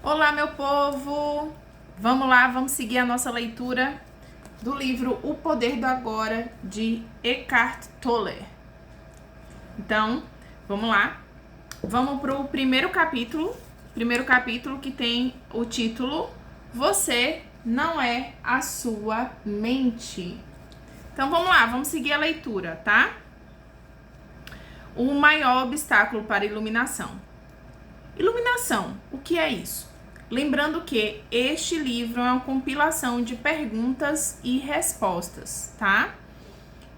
Olá, meu povo! Vamos lá, vamos seguir a nossa leitura do livro O Poder do Agora, de Eckhart Tolle. Então, vamos lá. Vamos para o primeiro capítulo que tem o título Você não é a sua mente. Então, vamos lá, vamos seguir a leitura, tá? O maior obstáculo para a iluminação. Iluminação, o que é isso? Lembrando que este livro é uma compilação de perguntas e respostas, tá?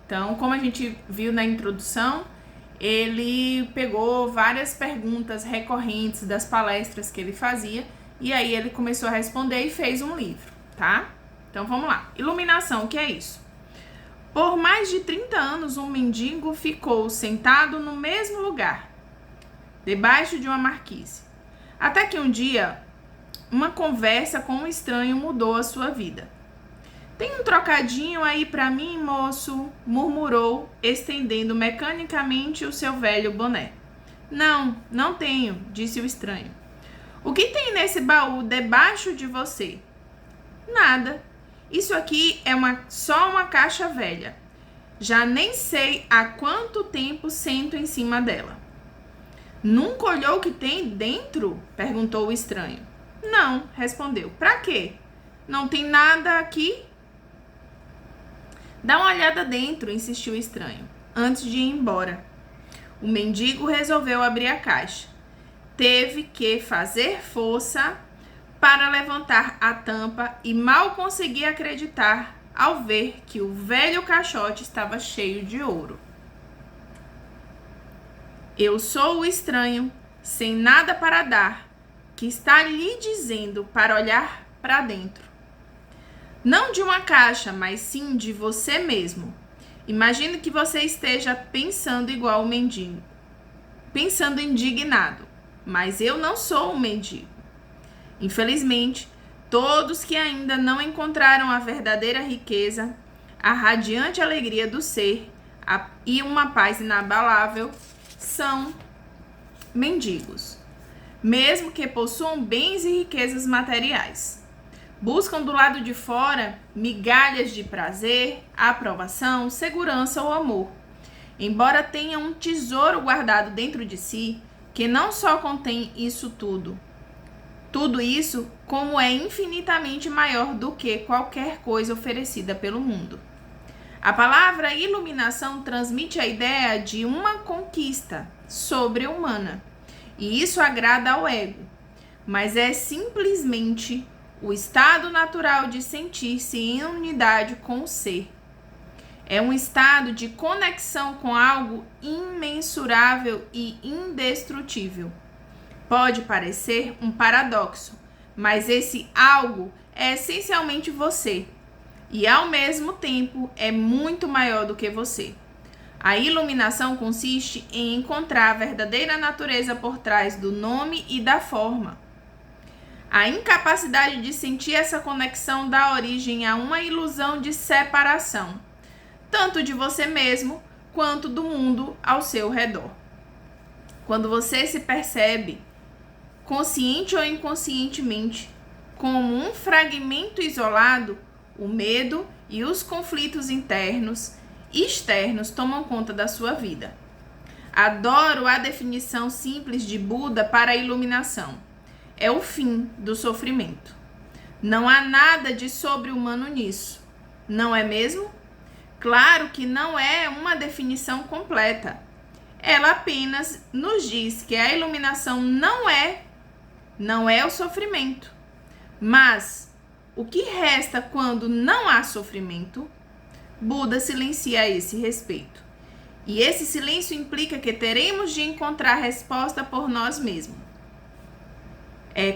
Então, como a gente viu na introdução, ele pegou várias perguntas recorrentes das palestras que ele fazia e aí ele começou a responder e fez um livro, tá? Então, vamos lá. Iluminação, o que é isso? Por mais de 30 anos, um mendigo ficou sentado no mesmo lugar, debaixo de uma marquise. Até que um dia, uma conversa com um estranho mudou a sua vida. Tem um trocadinho aí pra mim, moço? Murmurou, estendendo mecanicamente o seu velho boné. Não, não tenho, disse o estranho. O que tem nesse baú debaixo de você? Nada. Isso aqui é só uma caixa velha. Já nem sei há quanto tempo sento em cima dela. Nunca olhou o que tem dentro? Perguntou o estranho. Não, respondeu. Pra quê? Não tem nada aqui? Dá uma olhada dentro, insistiu o estranho, antes de ir embora. O mendigo resolveu abrir a caixa. Teve que fazer força para levantar a tampa e mal conseguia acreditar ao ver que o velho caixote estava cheio de ouro. Eu sou o estranho, sem nada para dar, que está lhe dizendo para olhar para dentro. Não de uma caixa, mas sim de você mesmo. Imagine que você esteja pensando igual o mendigo, pensando indignado, mas eu não sou um mendigo. Infelizmente, todos que ainda não encontraram a verdadeira riqueza, a radiante alegria do ser e uma paz inabalável, são mendigos, mesmo que possuam bens e riquezas materiais. Buscam do lado de fora migalhas de prazer, aprovação, segurança ou amor. Embora tenham um tesouro guardado dentro de si, que não só contém isso tudo isso como é infinitamente maior do que qualquer coisa oferecida pelo mundo. A palavra iluminação transmite a ideia de uma conquista sobre-humana, e isso agrada ao ego, mas é simplesmente o estado natural de sentir-se em unidade com o ser. É um estado de conexão com algo imensurável e indestrutível. Pode parecer um paradoxo, mas esse algo é essencialmente você. E ao mesmo tempo é muito maior do que você. A iluminação consiste em encontrar a verdadeira natureza por trás do nome e da forma. A incapacidade de sentir essa conexão dá origem a uma ilusão de separação, tanto de você mesmo quanto do mundo ao seu redor. Quando você se percebe, consciente ou inconscientemente, como um fragmento isolado, o medo e os conflitos internos e externos tomam conta da sua vida. Adoro a definição simples de Buda para a iluminação. É o fim do sofrimento. Não há nada de sobre-humano nisso, não é mesmo? Claro que não é uma definição completa. Ela apenas nos diz que a iluminação não é o sofrimento. Mas o que resta quando não há sofrimento? Buda silencia a esse respeito. E esse silêncio implica que teremos de encontrar resposta por nós mesmos.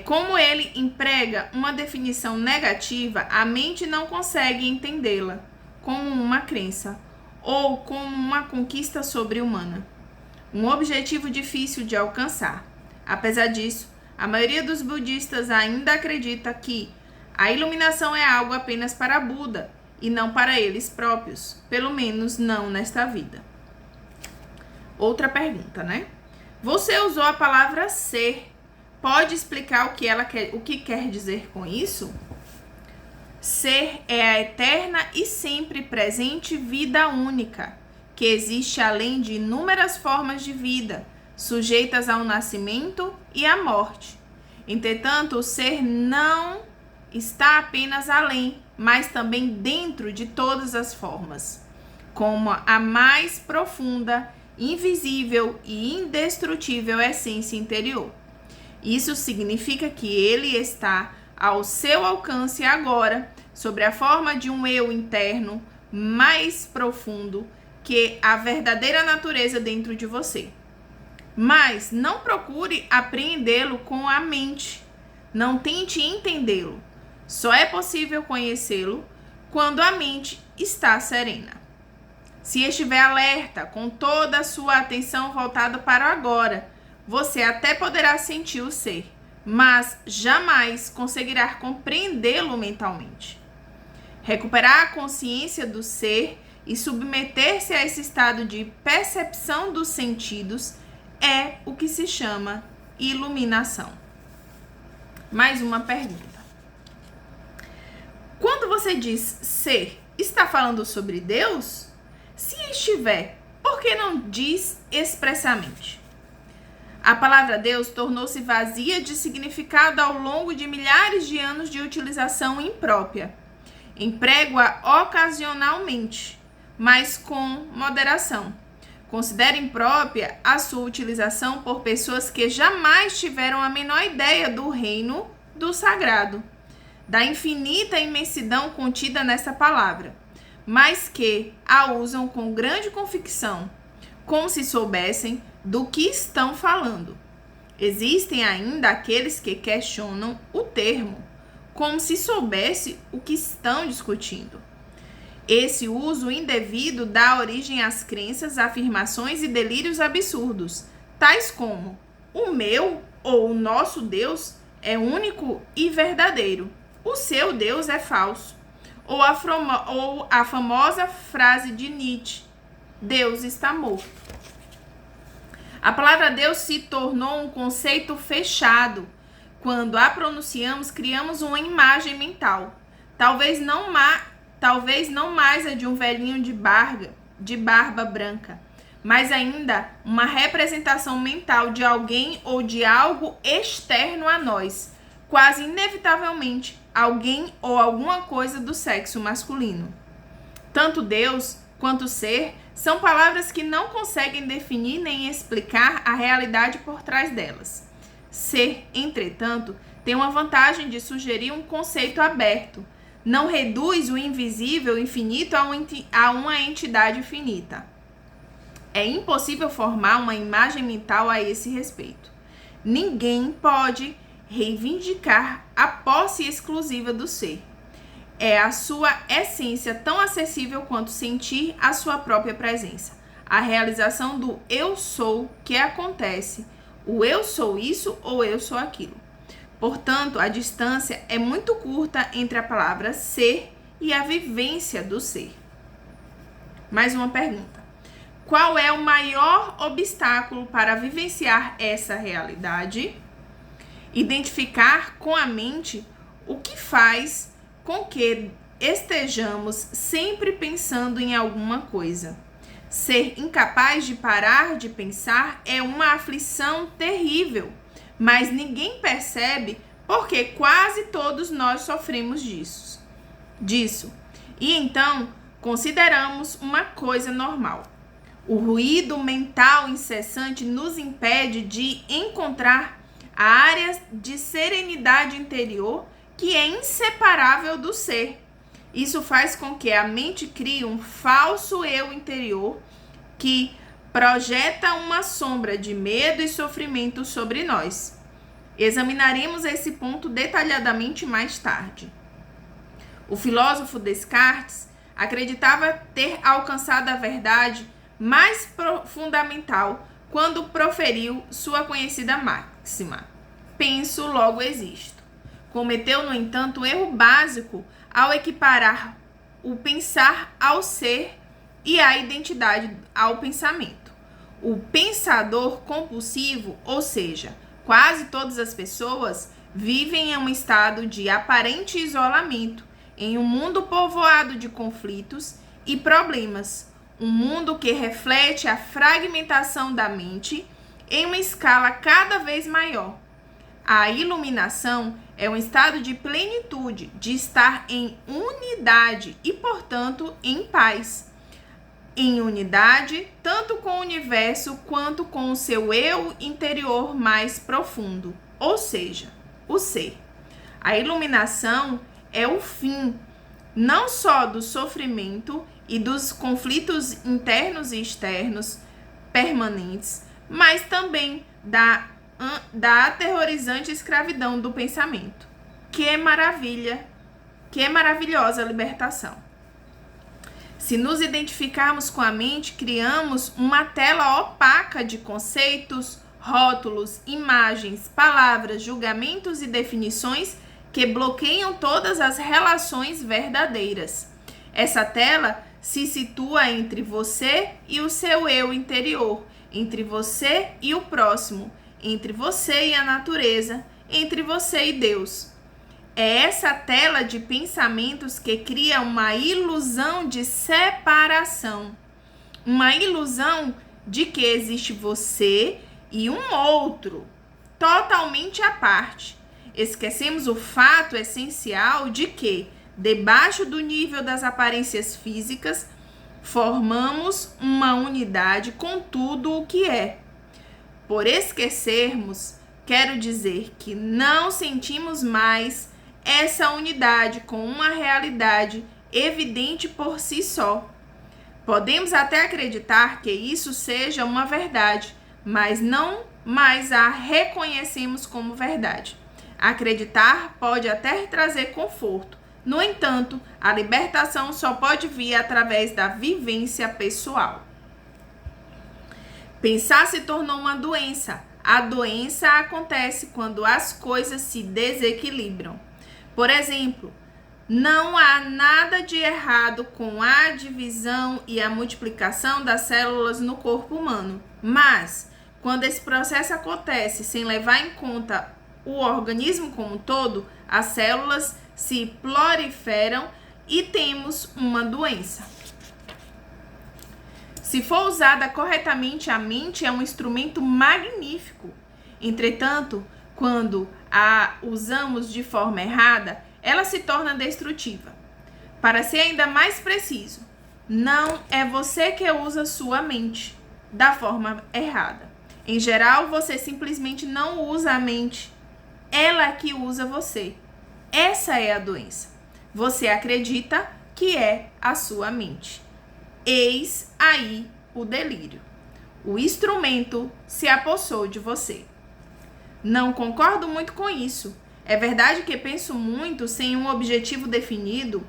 Como ele emprega uma definição negativa, a mente não consegue entendê-la como uma crença ou como uma conquista sobre-humana. Um objetivo difícil de alcançar. Apesar disso, a maioria dos budistas ainda acredita que a iluminação é algo apenas para Buda e não para eles próprios, pelo menos não nesta vida. Outra pergunta, né? Você usou a palavra ser pode explicar o que quer dizer com isso? Ser é a eterna e sempre presente vida única, que existe além de inúmeras formas de vida, sujeitas ao nascimento e à morte. Entretanto, o ser não está apenas além, mas também dentro de todas as formas, como a mais profunda, invisível e indestrutível essência interior. Isso significa que ele está ao seu alcance agora, sobre a forma de um eu interno mais profundo que a verdadeira natureza dentro de você. Mas não procure apreendê-lo com a mente. Não tente entendê-lo. Só é possível conhecê-lo quando a mente está serena. Se estiver alerta, com toda a sua atenção voltada para o agora, você até poderá sentir o ser, mas jamais conseguirá compreendê-lo mentalmente. Recuperar a consciência do ser e submeter-se a esse estado de percepção dos sentidos é o que se chama iluminação. Mais uma pergunta. Quando você diz ser, está falando sobre Deus? Se estiver, por que não diz expressamente? A palavra Deus tornou-se vazia de significado ao longo de milhares de anos de utilização imprópria. Emprego-a ocasionalmente, mas com moderação. Considera imprópria a sua utilização por pessoas que jamais tiveram a menor ideia do reino do sagrado, da infinita imensidão contida nessa palavra, mas que a usam com grande convicção, como se soubessem do que estão falando. Existem ainda aqueles que questionam o termo, como se soubesse o que estão discutindo. Esse uso indevido dá origem às crenças, afirmações e delírios absurdos, tais como: o meu ou o nosso Deus é único e verdadeiro, o seu Deus é falso. Ou a famosa frase de Nietzsche: Deus está morto. A palavra Deus se tornou um conceito fechado. Quando a pronunciamos, criamos uma imagem mental. Talvez não mais a de um velhinho de barba branca, mas ainda uma representação mental de alguém ou de algo externo a nós, quase inevitavelmente alguém ou alguma coisa do sexo masculino. Tanto Deus quanto ser são palavras que não conseguem definir nem explicar a realidade por trás delas. Ser, entretanto, tem uma vantagem de sugerir um conceito aberto. Não reduz o invisível infinito a uma entidade finita. É impossível formar uma imagem mental a esse respeito. Ninguém pode reivindicar a posse exclusiva do ser. É a sua essência tão acessível quanto sentir a sua própria presença. A realização do eu sou que acontece. O eu sou isso ou eu sou aquilo. Portanto, a distância é muito curta entre a palavra ser e a vivência do ser. Mais uma pergunta. Qual é o maior obstáculo para vivenciar essa realidade? Identificar com a mente o que faz com que estejamos sempre pensando em alguma coisa. Ser incapaz de parar de pensar é uma aflição terrível, mas ninguém percebe porque quase todos nós sofremos disso. E então, consideramos uma coisa normal. O ruído mental incessante nos impede de encontrar a área de serenidade interior que é inseparável do ser. Isso faz com que a mente crie um falso eu interior que projeta uma sombra de medo e sofrimento sobre nós. Examinaremos esse ponto detalhadamente mais tarde. O filósofo Descartes acreditava ter alcançado a verdade mais fundamental quando proferiu sua conhecida máxima: penso, logo existo. Cometeu, no entanto, um erro básico ao equiparar o pensar ao ser e a identidade ao pensamento. O pensador compulsivo, ou seja, Quase todas as pessoas vivem em um estado de aparente isolamento, em um mundo povoado de conflitos e problemas, um mundo que reflete a fragmentação da mente em uma escala cada vez maior. A iluminação é um estado de plenitude, de estar em unidade e, portanto, em paz. Em unidade, tanto com o universo quanto com o seu eu interior mais profundo, ou seja, o ser. A iluminação é o fim, não só do sofrimento e dos conflitos internos e externos permanentes, mas também da aterrorizante escravidão do pensamento. Que maravilha, que maravilhosa libertação. Se nos identificarmos com a mente, criamos uma tela opaca de conceitos, rótulos, imagens, palavras, julgamentos e definições que bloqueiam todas as relações verdadeiras. Essa tela se situa entre você e o seu eu interior, entre você e o próximo, entre você e a natureza, entre você e Deus. É essa tela de pensamentos que cria uma ilusão de separação, uma ilusão de que existe você e um outro, totalmente à parte. Esquecemos o fato essencial de que, debaixo do nível das aparências físicas, formamos uma unidade com tudo o que é. Por esquecermos, quero dizer que não sentimos mais essa unidade com uma realidade evidente por si só. Podemos até acreditar que isso seja uma verdade, mas não mais a reconhecemos como verdade. Acreditar pode até trazer conforto. No entanto, a libertação só pode vir através da vivência pessoal. Pensar se tornou uma doença. A doença acontece quando as coisas se desequilibram. Por exemplo, não há nada de errado com a divisão e a multiplicação das células no corpo humano. Mas, quando esse processo acontece sem levar em conta o organismo como um todo, as células se proliferam e temos uma doença. Se for usada corretamente, a mente é um instrumento magnífico. Entretanto, quando a usamos de forma errada, ela se torna destrutiva. Para ser ainda mais preciso, não é você que usa sua mente da forma errada. Em geral, você simplesmente não usa a mente. Ela que usa você. Essa é a doença. Você acredita que é a sua mente. Eis aí o delírio. O instrumento se apossou de você. Não concordo muito com isso. É verdade que penso muito sem um objetivo definido,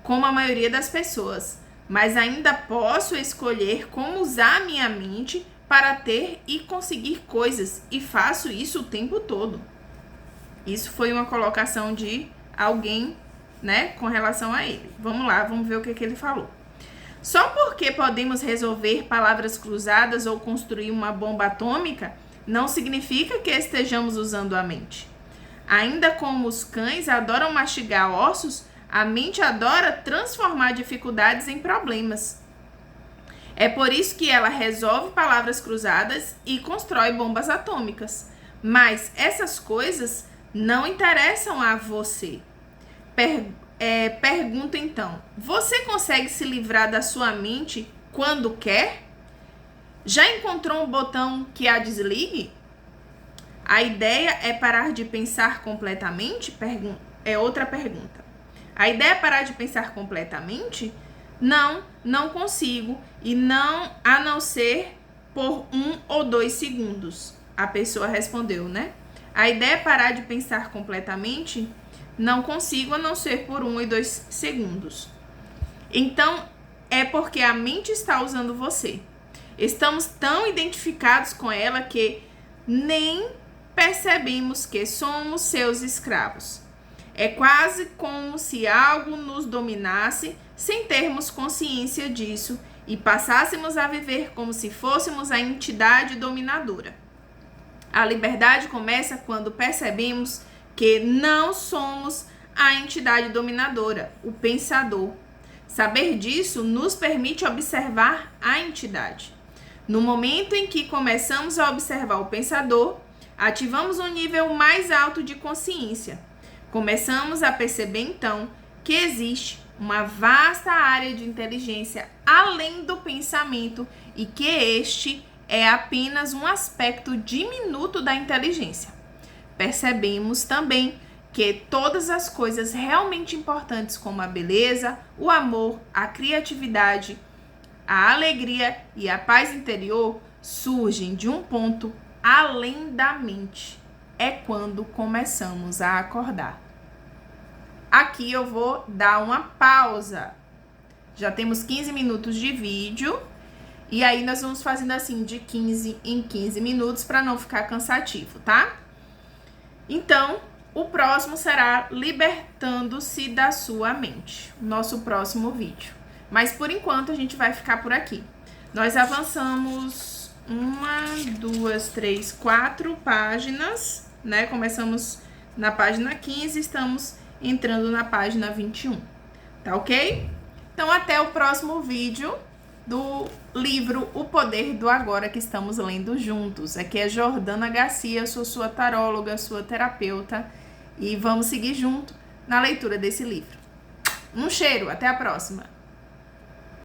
como a maioria das pessoas, mas ainda posso escolher como usar a minha mente para ter e conseguir coisas, e faço isso o tempo todo. Isso foi uma colocação de alguém, né, com relação a ele. Vamos lá, vamos ver o que ele falou. Só porque podemos resolver palavras cruzadas ou construir uma bomba atômica, não significa que estejamos usando a mente. Ainda como os cães adoram mastigar ossos, a mente adora transformar dificuldades em problemas. É por isso que ela resolve palavras cruzadas e constrói bombas atômicas. Mas essas coisas não interessam a você. Pergunto então, você consegue se livrar da sua mente quando quer? Já encontrou um botão que a desligue? A ideia é parar de pensar completamente? É outra pergunta. A ideia é parar de pensar completamente? Não, não consigo. E não, a não ser por 1 ou 2 segundos. A pessoa respondeu, né? A ideia é parar de pensar completamente? Não consigo, a não ser por 1 e 2 segundos. Então, é porque a mente está usando você. Estamos tão identificados com ela que nem percebemos que somos seus escravos. É quase como se algo nos dominasse sem termos consciência disso e passássemos a viver como se fôssemos a entidade dominadora. A liberdade começa quando percebemos que não somos a entidade dominadora, o pensador. Saber disso nos permite observar a entidade. No momento em que começamos a observar o pensador, ativamos um nível mais alto de consciência. Começamos a perceber, então, que existe uma vasta área de inteligência além do pensamento e que este é apenas um aspecto diminuto da inteligência. Percebemos também que todas as coisas realmente importantes, como a beleza, o amor, a criatividade, a alegria e a paz interior, surgem de um ponto além da mente. É quando começamos a acordar. Aqui eu vou dar uma pausa. Já temos 15 minutos de vídeo. E aí nós vamos fazendo assim de 15 em 15 minutos para não ficar cansativo, tá? Então, o próximo será libertando-se da sua mente. Nosso próximo vídeo. Mas por enquanto a gente vai ficar por aqui. Nós avançamos 1, 2, 3, 4 páginas, né? Começamos na página 15, estamos entrando na página 21. Tá ok? Então até o próximo vídeo do livro O Poder do Agora, que estamos lendo juntos. Aqui é Jordana Garcia, sou sua taróloga, sua terapeuta, e vamos seguir junto na leitura desse livro. Um cheiro, até a próxima!